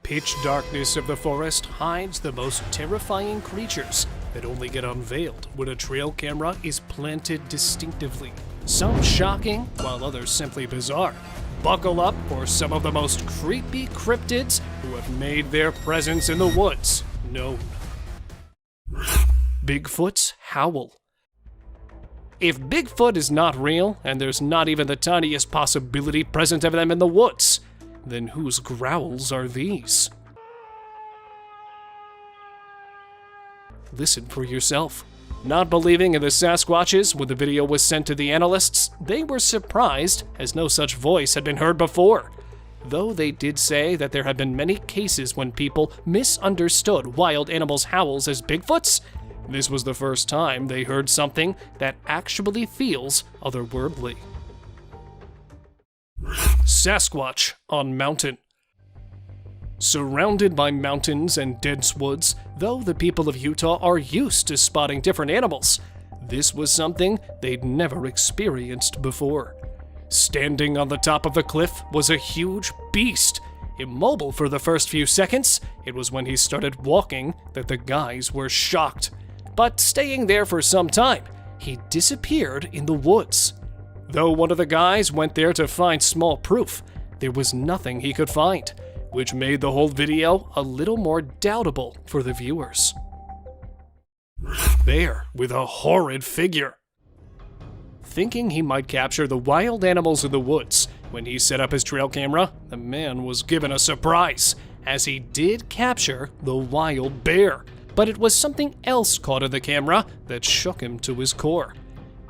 pitch darkness of the forest hides the most terrifying creatures that only get unveiled when a trail camera is planted distinctively. Some shocking, while others simply bizarre. Buckle up for some of the most creepy cryptids who have made their presence in the woods known. Bigfoot's Howl. If Bigfoot is not real, and there's not even the tiniest possibility present of them in the woods, then whose growls are these? Listen for yourself. Not believing in the Sasquatches when the video was sent to the analysts, they were surprised as no such voice had been heard before. Though they did say that there have been many cases when people misunderstood wild animals' howls as Bigfoots, this was the first time they heard something that actually feels otherworldly. Sasquatch on mountain. Surrounded by mountains and dense woods, though the people of Utah are used to spotting different animals, this was something they'd never experienced before. Standing on the top of the cliff was a huge beast. Immobile for the first few seconds, it was when he started walking that the guys were shocked. But staying there for some time, he disappeared in the woods. Though one of the guys went there to find small proof, there was nothing he could find, which made the whole video a little more doubtable for the viewers. Bear with a horrid figure. Thinking he might capture the wild animals in the woods, when he set up his trail camera, the man was given a surprise, as he did capture the wild bear. But it was something else caught in the camera that shook him to his core.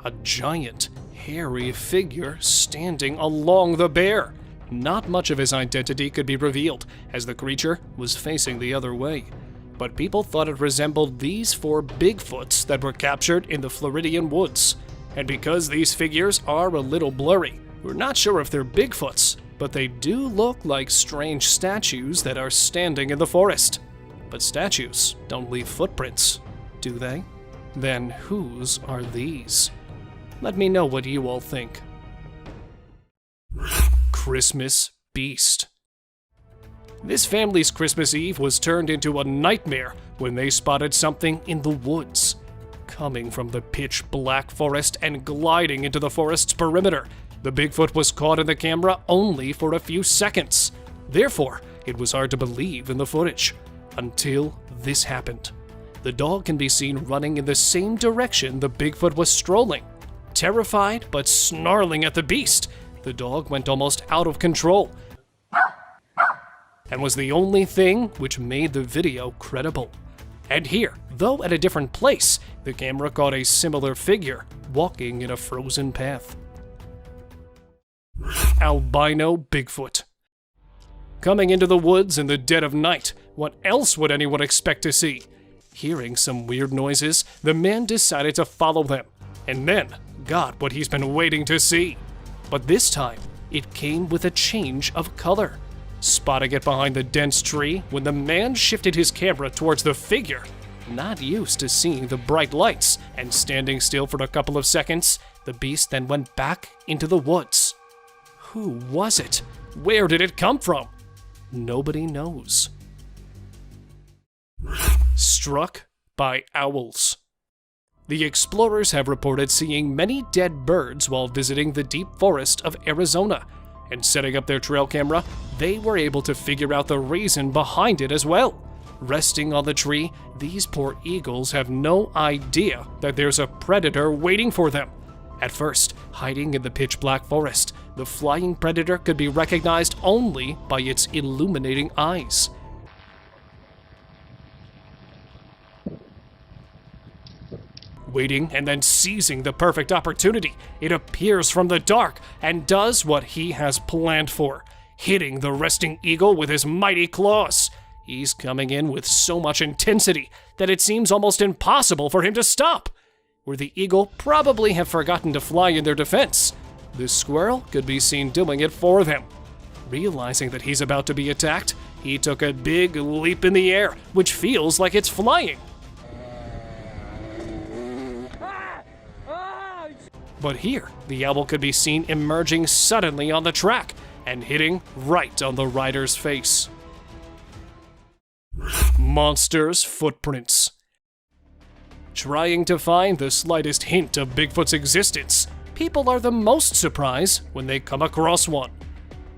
A giant, hairy figure standing along the bear. Not much of his identity could be revealed, as the creature was facing the other way. But people thought it resembled these 4 Bigfoots that were captured in the Floridian woods. And because these figures are a little blurry, we're not sure if they're Bigfoots, but they do look like strange statues that are standing in the forest. But statues don't leave footprints, do they? Then whose are these? Let me know what you all think. Christmas Beast. This family's Christmas Eve was turned into a nightmare when they spotted something in the woods. Coming from the pitch black forest and gliding into the forest's perimeter, the Bigfoot was caught in the camera only for a few seconds. Therefore, it was hard to believe in the footage. Until this happened. The dog can be seen running in the same direction the Bigfoot was strolling. Terrified but snarling at the beast, the dog went almost out of control and was the only thing which made the video credible. And here, though at a different place, the camera caught a similar figure walking in a frozen path. Albino Bigfoot. Coming into the woods in the dead of night, what else would anyone expect to see? Hearing some weird noises, the man decided to follow them, and then got what he's been waiting to see. But this time, it came with a change of color. Spotting it behind the dense tree when the man shifted his camera towards the figure, not used to seeing the bright lights, and standing still for a couple of seconds, the beast then went back into the woods. Who was it? Where did it come from? Nobody knows. Struck by owls. The explorers have reported seeing many dead birds while visiting the deep forest of Arizona, and setting up their trail camera, they were able to figure out the reason behind it as well. Resting on the tree, these poor eagles have no idea that there's a predator waiting for them. At first, hiding in the pitch black forest, the flying predator could be recognized only by its illuminating eyes. Waiting and then seizing the perfect opportunity, it appears from the dark and does what he has planned for, hitting the resting eagle with his mighty claws. He's coming in with so much intensity that it seems almost impossible for him to stop. Where the eagle probably have forgotten to fly in their defense, the squirrel could be seen doing it for them. Realizing that he's about to be attacked, he took a big leap in the air, which feels like it's flying. But here, the owl could be seen emerging suddenly on the track and hitting right on the rider's face. Monsters' footprints. Trying to find the slightest hint of Bigfoot's existence, people are the most surprised when they come across one.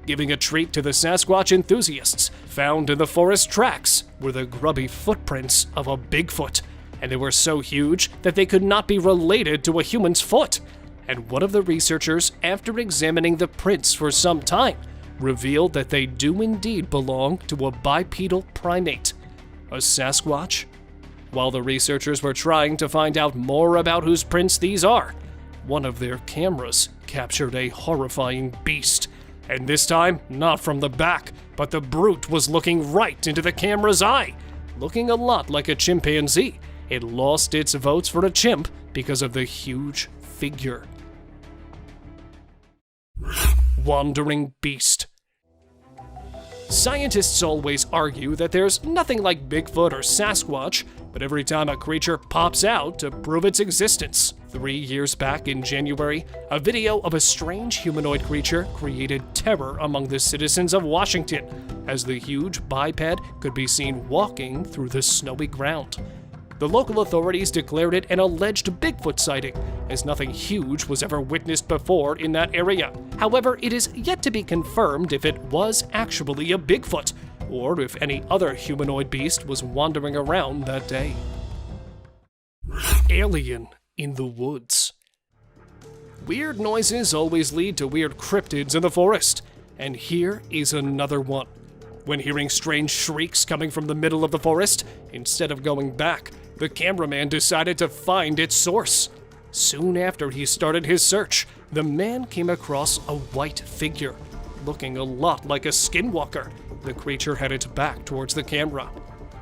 Giving a treat to the Sasquatch enthusiasts, found in the forest tracks were the grubby footprints of a Bigfoot, and they were so huge that they could not be related to a human's foot. And one of the researchers, after examining the prints for some time, revealed that they do indeed belong to a bipedal primate, a Sasquatch. While the researchers were trying to find out more about whose prints these are, one of their cameras captured a horrifying beast. And this time, not from the back, but the brute was looking right into the camera's eye. Looking a lot like a chimpanzee, it lost its votes for a chimp because of the huge figure. Wandering beast. Scientists always argue that there's nothing like Bigfoot or Sasquatch, but every time a creature pops out to prove its existence. 3 years back in January, a video of a strange humanoid creature created terror among the citizens of Washington, as the huge biped could be seen walking through the snowy ground. The local authorities declared it an alleged Bigfoot sighting, as nothing huge was ever witnessed before in that area. However, it is yet to be confirmed if it was actually a Bigfoot, or if any other humanoid beast was wandering around that day. Alien in the woods. Weird noises always lead to weird cryptids in the forest, and here is another one. When hearing strange shrieks coming from the middle of the forest, instead of going back, the cameraman decided to find its source. Soon after he started his search, the man came across a white figure, looking a lot like a skinwalker. The creature headed back towards the camera,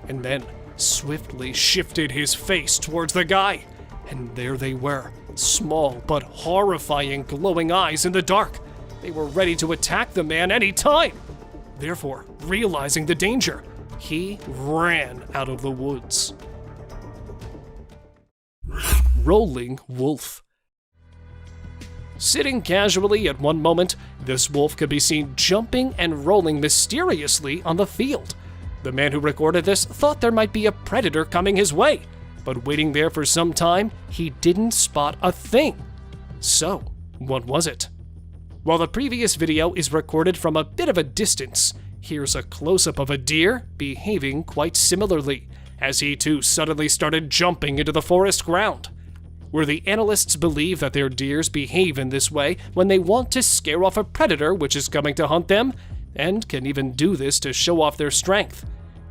and then swiftly shifted his face towards the guy. And there they were, small but horrifying glowing eyes in the dark. They were ready to attack the man any time. Therefore, realizing the danger, he ran out of the woods. Rolling wolf. Sitting casually at one moment, this wolf could be seen jumping and rolling mysteriously on the field. The man who recorded this thought there might be a predator coming his way, but waiting there for some time, he didn't spot a thing. So, what was it? While the previous video is recorded from a bit of a distance, here's a close-up of a deer behaving quite similarly, as he too suddenly started jumping into the forest ground. Where the analysts believe that their deers behave in this way when they want to scare off a predator which is coming to hunt them, and can even do this to show off their strength.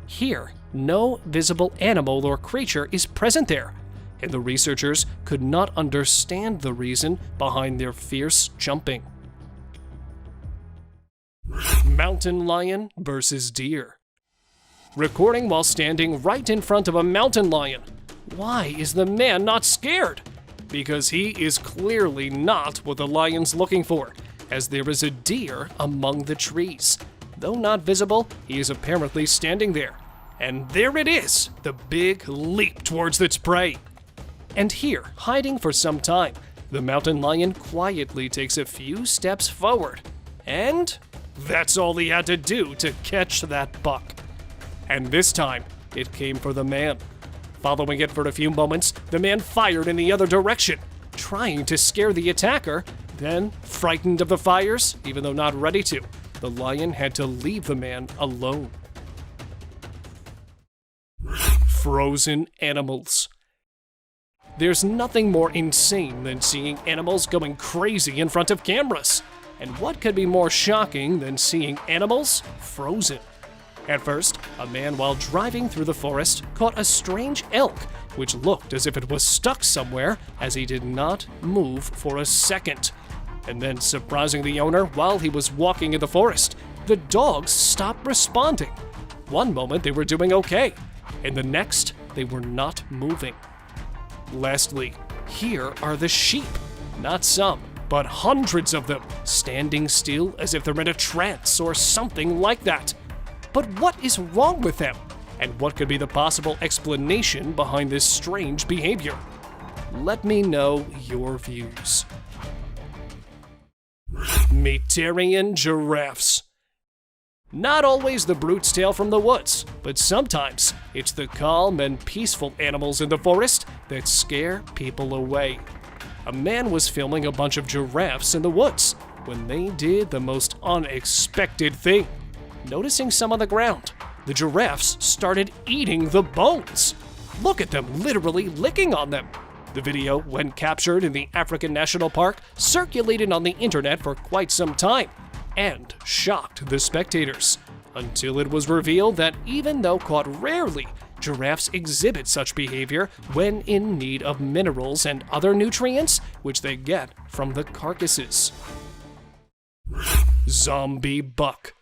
Here, no visible animal or creature is present there, and the researchers could not understand the reason behind their fierce jumping. Mountain lion versus deer. Recording while standing right in front of a mountain lion. Why is the man not scared? Because he is clearly not what the lion's looking for, as there is a deer among the trees. Though not visible, he is apparently standing there. And there it is, the big leap towards its prey. And here, hiding for some time, the mountain lion quietly takes a few steps forward. And that's all he had to do to catch that buck. And this time, it came for the man. Following it for a few moments, the man fired in the other direction, trying to scare the attacker. Then, frightened of the fires, even though not ready to, the lion had to leave the man alone. Frozen animals. There's nothing more insane than seeing animals going crazy in front of cameras. And what could be more shocking than seeing animals frozen? At first, a man while driving through the forest caught a strange elk, which looked as if it was stuck somewhere, as he did not move for a second. And then, surprising the owner while he was walking in the forest, the dogs stopped responding. One moment they were doing okay, and the next they were not moving. Lastly, here are the sheep. Not some, but hundreds of them, standing still as if they're in a trance or something like that. But what is wrong with them? And what could be the possible explanation behind this strange behavior? Let me know your views. Meaterian giraffes. Not always the brute's tale from the woods, but sometimes it's the calm and peaceful animals in the forest that scare people away. A man was filming a bunch of giraffes in the woods when they did the most unexpected thing. Noticing some on the ground, the giraffes started eating the bones. Look at them literally licking on them. The video, when captured in the African National Park, circulated on the internet for quite some time and shocked the spectators, until it was revealed that even though caught rarely, giraffes exhibit such behavior when in need of minerals and other nutrients which they get from the carcasses. Zombie buck.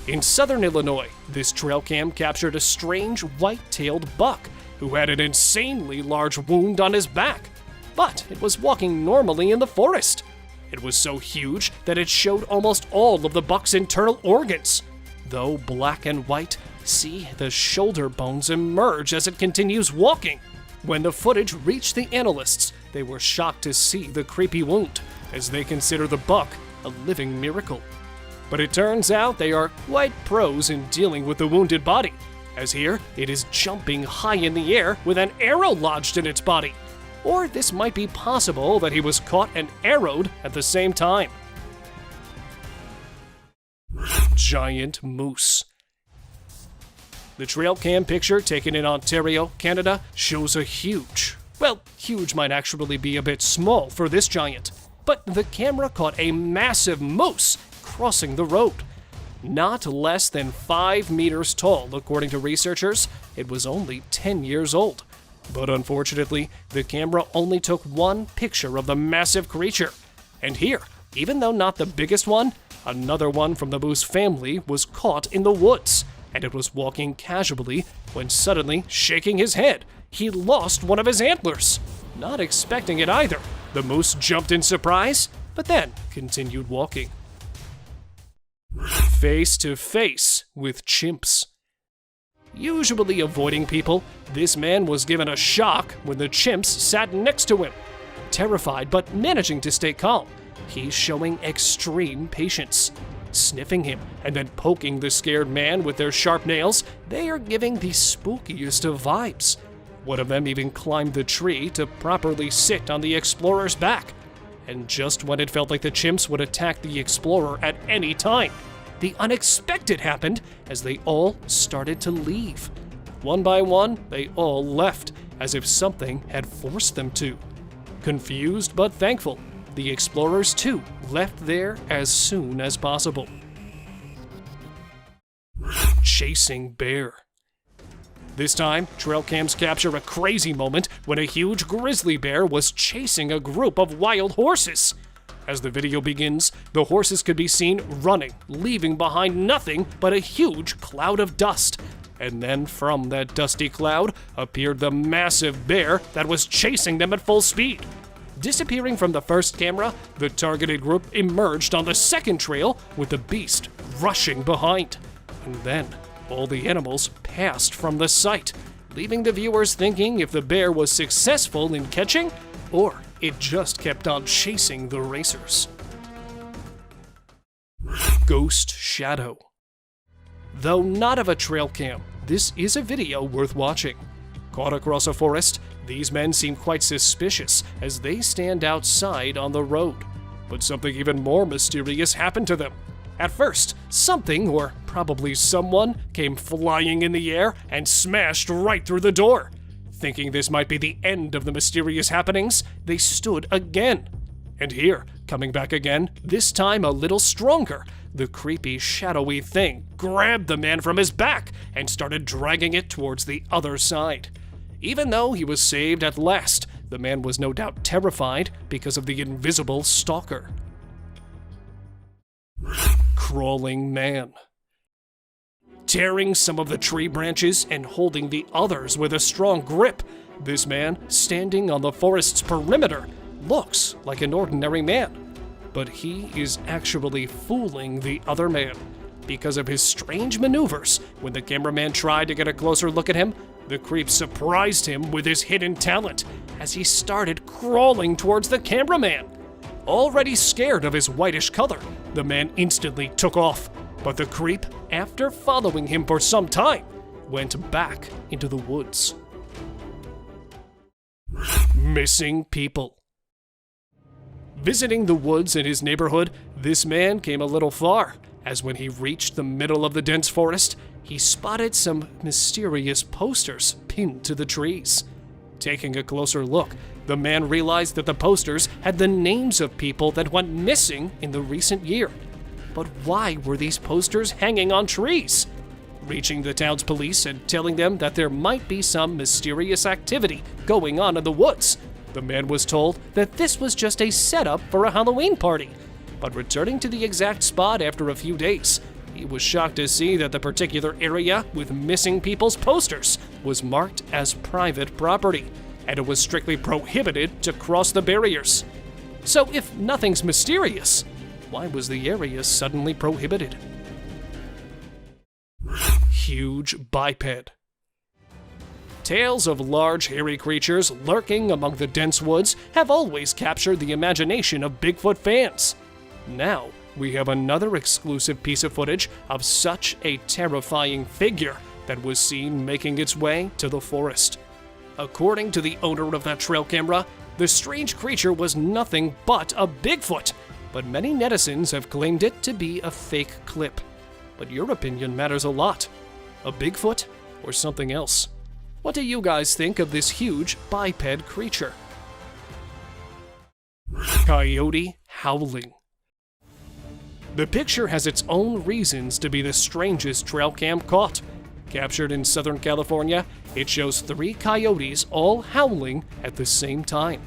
In southern Illinois, this trail cam captured a strange white-tailed buck who had an insanely large wound on his back, but it was walking normally in the forest. It was so huge that it showed almost all of the buck's internal organs. Though black and white, see the shoulder bones emerge as it continues walking. When the footage reached the analysts, they were shocked to see the creepy wound, as they consider the buck a living miracle. But it turns out they are quite pros in dealing with the wounded body, as here it is jumping high in the air with an arrow lodged in its body. Or this might be possible that he was caught and arrowed at the same time. Giant moose. The trail cam picture taken in Ontario, Canada, shows a huge might actually be a bit small for this giant, but the camera caught a massive moose crossing the road. Not less than 5 meters tall, according to researchers. It was only 10 years old. But unfortunately, the camera only took one picture of the massive creature. And here, even though not the biggest one, another one from the moose family was caught in the woods, and it was walking casually when suddenly, shaking his head, he lost one of his antlers. Not expecting it either, the moose jumped in surprise, but then continued walking. Face to face with chimps. Usually avoiding people, this man was given a shock when the chimps sat next to him. Terrified but managing to stay calm, he's showing extreme patience. Sniffing him and then poking the scared man with their sharp nails, they are giving the spookiest of vibes. One of them even climbed the tree to properly sit on the explorer's back. And just when it felt like the chimps would attack the explorer at any time, the unexpected happened as they all started to leave. One by one, they all left, as if something had forced them to. Confused but thankful, the explorers too left there as soon as possible. Chasing bear. This time, trail cams capture a crazy moment when a huge grizzly bear was chasing a group of wild horses. As the video begins, the horses could be seen running, leaving behind nothing but a huge cloud of dust. And then from that dusty cloud appeared the massive bear that was chasing them at full speed. Disappearing from the first camera, the targeted group emerged on the second trail with the beast rushing behind. And then all the animals passed from the sight, leaving the viewers thinking if the bear was successful in catching or it just kept on chasing the racers. Ghost shadow. Though not of a trail cam, this is a video worth watching. Caught across a forest, these men seem quite suspicious as they stand outside on the road. But something even more mysterious happened to them. At first, something, or probably someone, came flying in the air and smashed right through the door. Thinking this might be the end of the mysterious happenings, they stood again. And here, coming back again, this time a little stronger, the creepy, shadowy thing grabbed the man from his back and started dragging it towards the other side. Even though he was saved at last, the man was no doubt terrified because of the invisible stalker. Crawling man. Tearing some of the tree branches and holding the others with a strong grip, this man, standing on the forest's perimeter, looks like an ordinary man. But he is actually fooling the other man. Because of his strange maneuvers, when the cameraman tried to get a closer look at him, the creep surprised him with his hidden talent as he started crawling towards the cameraman. Already scared of his whitish color, the man instantly took off. But the creep, after following him for some time, went back into the woods. Missing people. Visiting the woods in his neighborhood, this man came a little far, as when he reached the middle of the dense forest, he spotted some mysterious posters pinned to the trees. Taking a closer look, the man realized that the posters had the names of people that went missing in the recent year. But why were these posters hanging on trees? Reaching the town's police and telling them that there might be some mysterious activity going on in the woods, the man was told that this was just a setup for a Halloween party. But returning to the exact spot after a few days, he was shocked to see that the particular area with missing people's posters was marked as private property, and it was strictly prohibited to cross the barriers. So if nothing's mysterious, why was the area suddenly prohibited? Huge biped. Tales of large, hairy creatures lurking among the dense woods have always captured the imagination of Bigfoot fans. Now, we have another exclusive piece of footage of such a terrifying figure that was seen making its way to the forest. According to the owner of that trail camera, the strange creature was nothing but a Bigfoot, but many netizens have claimed it to be a fake clip. But your opinion matters a lot. A Bigfoot or something else? What do you guys think of this huge biped creature? Coyote howling. The picture has its own reasons to be the strangest trail cam caught. Captured in Southern California, it shows 3 coyotes all howling at the same time.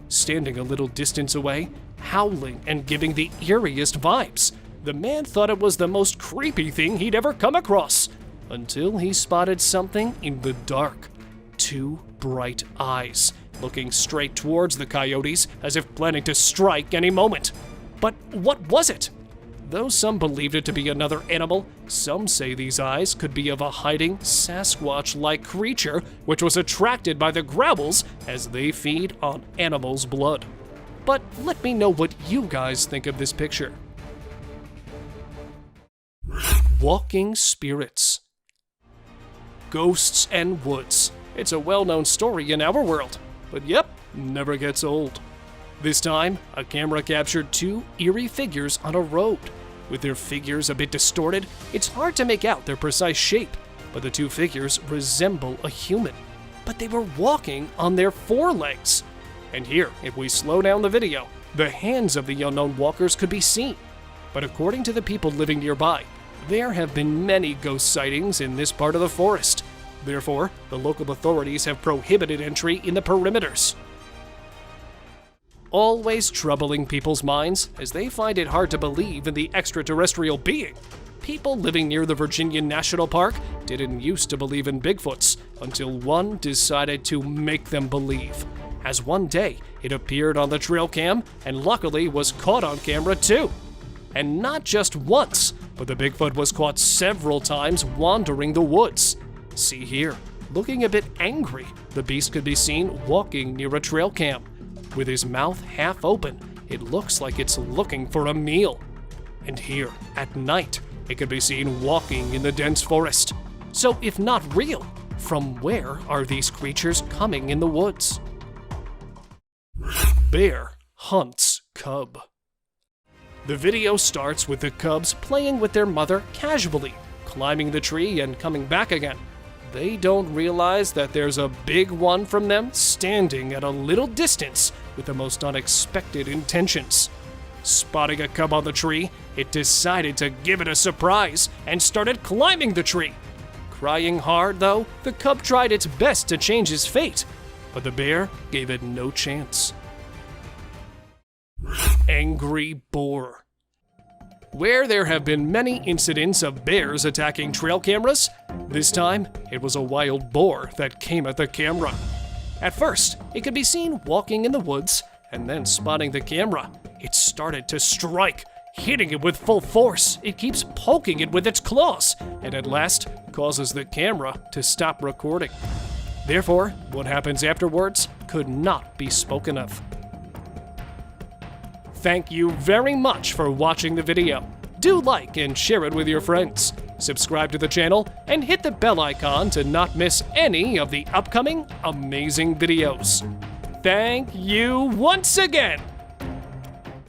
Standing a little distance away, howling and giving the eeriest vibes. The man thought it was the most creepy thing he'd ever come across, until he spotted something in the dark. 2 bright eyes, looking straight towards the coyotes as if planning to strike any moment. But what was it? Though some believed it to be another animal, some say these eyes could be of a hiding Sasquatch-like creature which was attracted by the growls as they feed on animals' blood. But let me know what you guys think of this picture. Walking spirits. Ghosts and woods. It's a well-known story in our world, but yep, never gets old. This time, a camera captured 2 eerie figures on a road. With their figures a bit distorted, it's hard to make out their precise shape, but the 2 figures resemble a human. But they were walking on their 4 legs. And here, if we slow down the video, the hands of the unknown walkers could be seen. But according to the people living nearby, there have been many ghost sightings in this part of the forest. Therefore, the local authorities have prohibited entry in the perimeters. Always troubling people's minds as they find it hard to believe in the extraterrestrial being. People living near the Virginia National Park didn't used to believe in Bigfoots until one decided to make them believe. As one day, it appeared on the trail cam and luckily was caught on camera too. And not just once, but the Bigfoot was caught several times wandering the woods. See here, looking a bit angry, the beast could be seen walking near a trail cam. With his mouth half open, it looks like it's looking for a meal. And here, at night, it could be seen walking in the dense forest. So if not real, from where are these creatures coming in the woods? Bear hunts cub. The video starts with the cubs playing with their mother casually, climbing the tree and coming back again. They don't realize that there's a big one from them standing at a little distance with the most unexpected intentions. Spotting a cub on the tree, it decided to give it a surprise and started climbing the tree. Crying hard, though, the cub tried its best to change his fate, but the bear gave it no chance. Angry boar. Where there have been many incidents of bears attacking trail cameras, this time it was a wild boar that came at the camera. At first, it could be seen walking in the woods, and then spotting the camera, it started to strike, hitting it with full force. It keeps poking it with its claws, and at last causes the camera to stop recording. Therefore, what happens afterwards could not be spoken of. Thank you very much for watching the video. Do like and share it with your friends. Subscribe to the channel and hit the bell icon to not miss any of the upcoming amazing videos. Thank you once again